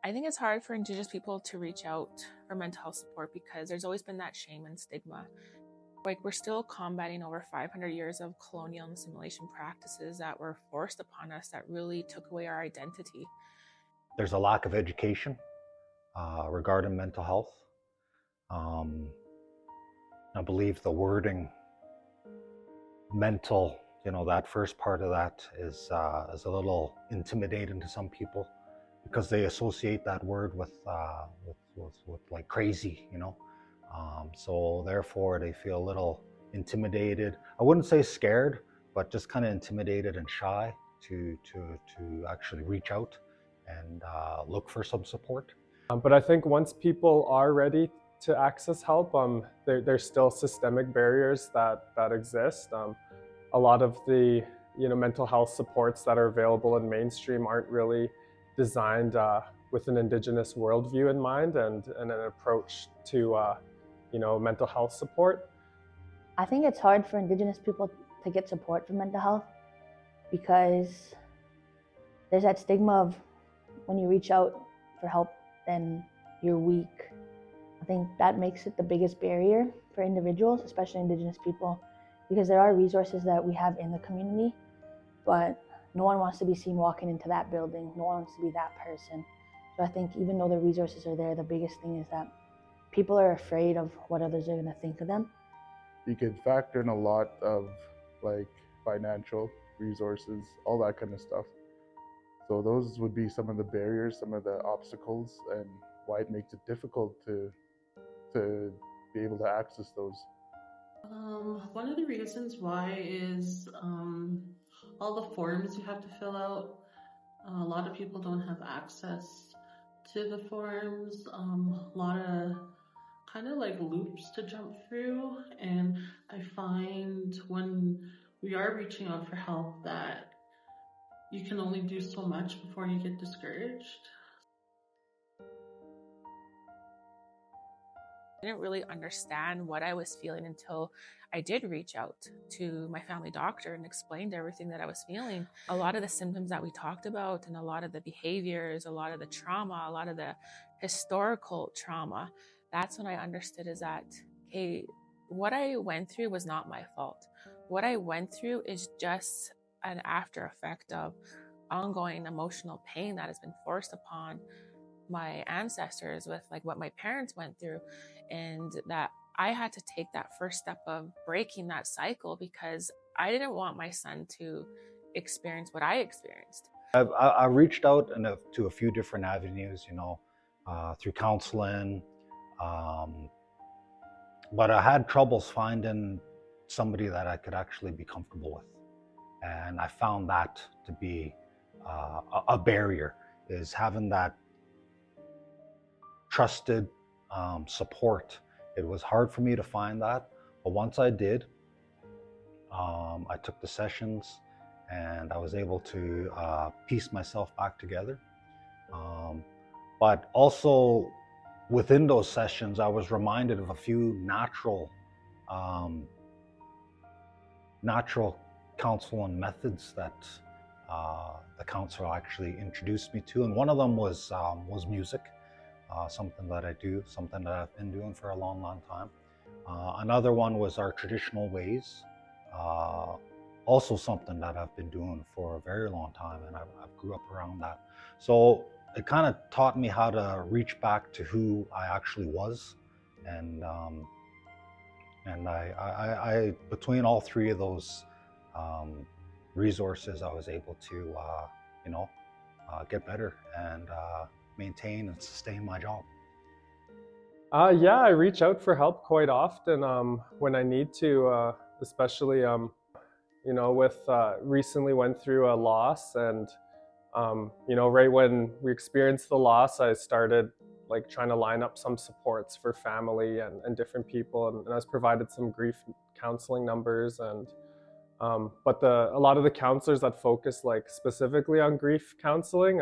I think it's hard for Indigenous people to reach out for mental health support because there's always been that shame and stigma. Like, we're still combating over 500 years of colonial and assimilation practices that were forced upon us that really took away our identity. There's a lack of education regarding mental health. I believe the wording mental, that first part of that is a little intimidating to some people because they associate that word with like crazy, so therefore they feel a little intimidated. I wouldn't say scared, but just kind of intimidated and shy to actually reach out and look for some support. But I think once people are ready to access help, there's still systemic barriers that exist. A lot of the mental health supports that are available in mainstream aren't really designed with an Indigenous worldview in mind and an approach to mental health support. I think it's hard for Indigenous people to get support for mental health because there's that stigma of when you reach out for help, then you're weak. I think that makes it the biggest barrier for individuals, especially Indigenous people, because there are resources that we have in the community, but no one wants to be seen walking into that building. No one wants to be that person. So I think even though the resources are there, the biggest thing is that people are afraid of what others are going to think of them. You could factor in a lot of like financial resources, all that kind of stuff. So those would be some of the barriers, some of the obstacles, and why it makes it difficult to be able to access those. One of the reasons why is all the forms you have to fill out. A lot of people don't have access to the forms. A lot of kind of like loops to jump through, and I find when we are reaching out for help that you can only do so much before you get discouraged. I didn't really understand what I was feeling until I did reach out to my family doctor and explained everything that I was feeling. A lot of the symptoms that we talked about and a lot of the behaviors, a lot of the trauma, a lot of the historical trauma, that's when I understood is that, okay, what I went through was not my fault. What I went through is just an after effect of ongoing emotional pain that has been forced upon my ancestors with like what my parents went through, and that I had to take that first step of breaking that cycle because I didn't want my son to experience what I experienced. I reached out to a few different avenues, through counseling, but I had troubles finding somebody that I could actually be comfortable with. And I found that to be a barrier, is having that trusted support. It was hard for me to find that, but once I did, I took the sessions and I was able to piece myself back together. But also within those sessions, I was reminded of a few natural counseling methods that the counselor actually introduced me to, and one of them was music. Something that I do, something that I've been doing for a long time. Another one was our traditional ways, also something that I've been doing for a very long time, and I've grew up around that. So it kind of taught me how to reach back to who I actually was, and I between all three of those resources, I was able to get better and maintain and sustain my job. Yeah, I reach out for help quite often when I need to, especially with recently went through a loss, and right when we experienced the loss, I started like trying to line up some supports for family and different people, and I was provided some grief counseling numbers, and but a lot of the counselors that focus like specifically on grief counseling,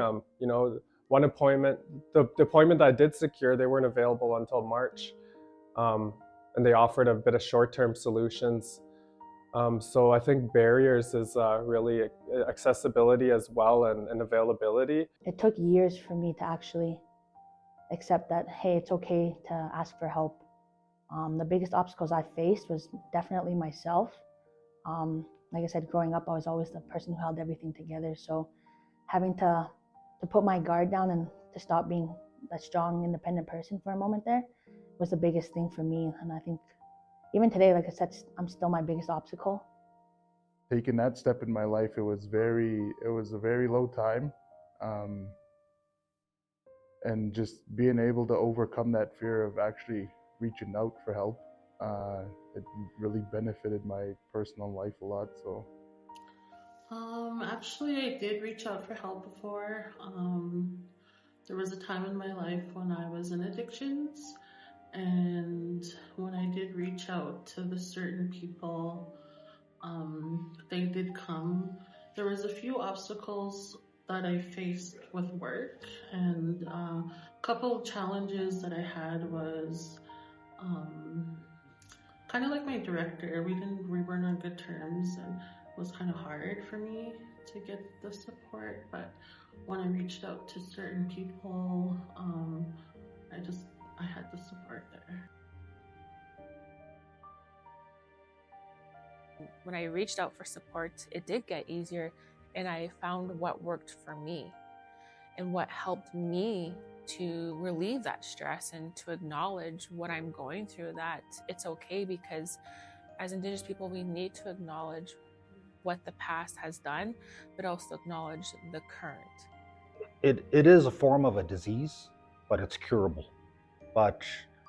one appointment, the appointment that I did secure, they weren't available until March, and they offered a bit of short-term solutions. So I think barriers is really accessibility as well, and availability. It took years for me to actually accept that, hey, it's okay to ask for help. The biggest obstacles I faced was definitely myself. Like I said, growing up, I was always the person who held everything together. So having to put my guard down and to stop being that strong, independent person for a moment there was the biggest thing for me. And I think even today, like I said, I'm still my biggest obstacle. Taking that step in my life, it was a very low time. Um, and just being able to overcome that fear of actually reaching out for help, it really benefited my personal life a lot. So Actually, I did reach out for help before. There was a time in my life when I was in addictions, and when I did reach out to the certain people, they did come. There was a few obstacles that I faced with work, and a couple of challenges that I had was kind of like my director. We weren't on good terms, and it was kind of hard for me to get the support. But when I reached out to certain people, I had the support there. When I reached out for support, it did get easier, and I found what worked for me and what helped me to relieve that stress and to acknowledge what I'm going through, that it's okay, because as Indigenous people, we need to acknowledge what the past has done, but also acknowledge the current. It is a form of a disease, but it's curable. But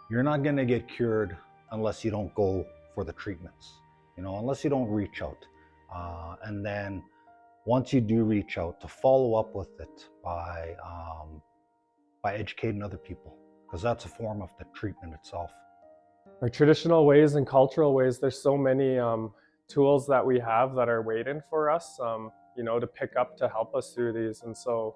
you're not going to get cured unless you don't go for the treatments, unless you don't reach out. And then once you do reach out, to follow up with it by educating other people, because that's a form of the treatment itself. Our traditional ways and cultural ways, there's so many tools that we have that are waiting for us, to pick up to help us through these. And so,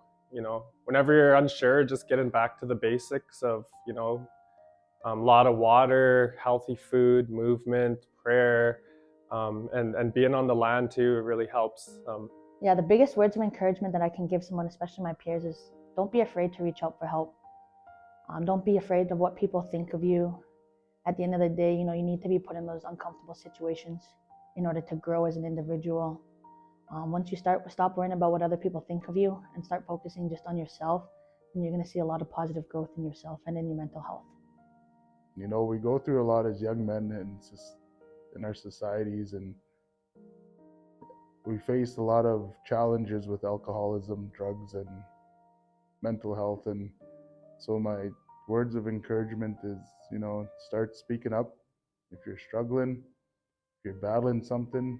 whenever you're unsure, just getting back to the basics of, a lot of water, healthy food, movement, prayer, and being on the land too really helps. Yeah, the biggest words of encouragement that I can give someone, especially my peers, is don't be afraid to reach out for help. Don't be afraid of what people think of you. At the end of the day, you need to be put in those uncomfortable situations in order to grow as an individual. Once you stop worrying about what other people think of you and start focusing just on yourself, then you're going to see a lot of positive growth in yourself and in your mental health. We go through a lot as young men in our societies, and we face a lot of challenges with alcoholism, drugs, and mental health. And so my words of encouragement is, start speaking up. If you're struggling, if you're battling something,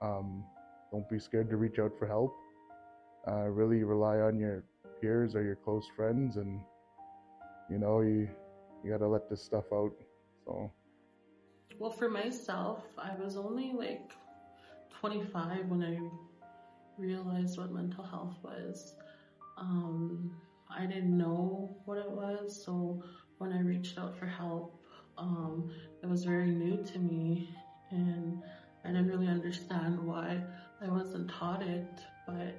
don't be scared to reach out for help. Really rely on your peers or your close friends, and you got to let this stuff out. So, well, for myself, I was only like 25 when I realized what mental health was. I didn't know what it was, so when I reached out for help, it was very new to me, and I didn't really understand why I wasn't taught it. But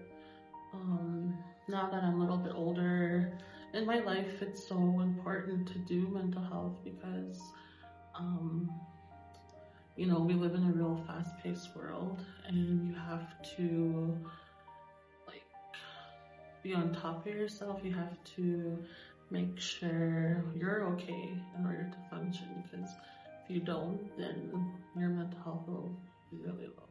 now that I'm a little bit older in my life, it's so important to do mental health because we live in a real fast-paced world, and you have to be on top of yourself. You have to make sure you're okay in order to function, because if you don't, then your mental health will be really low.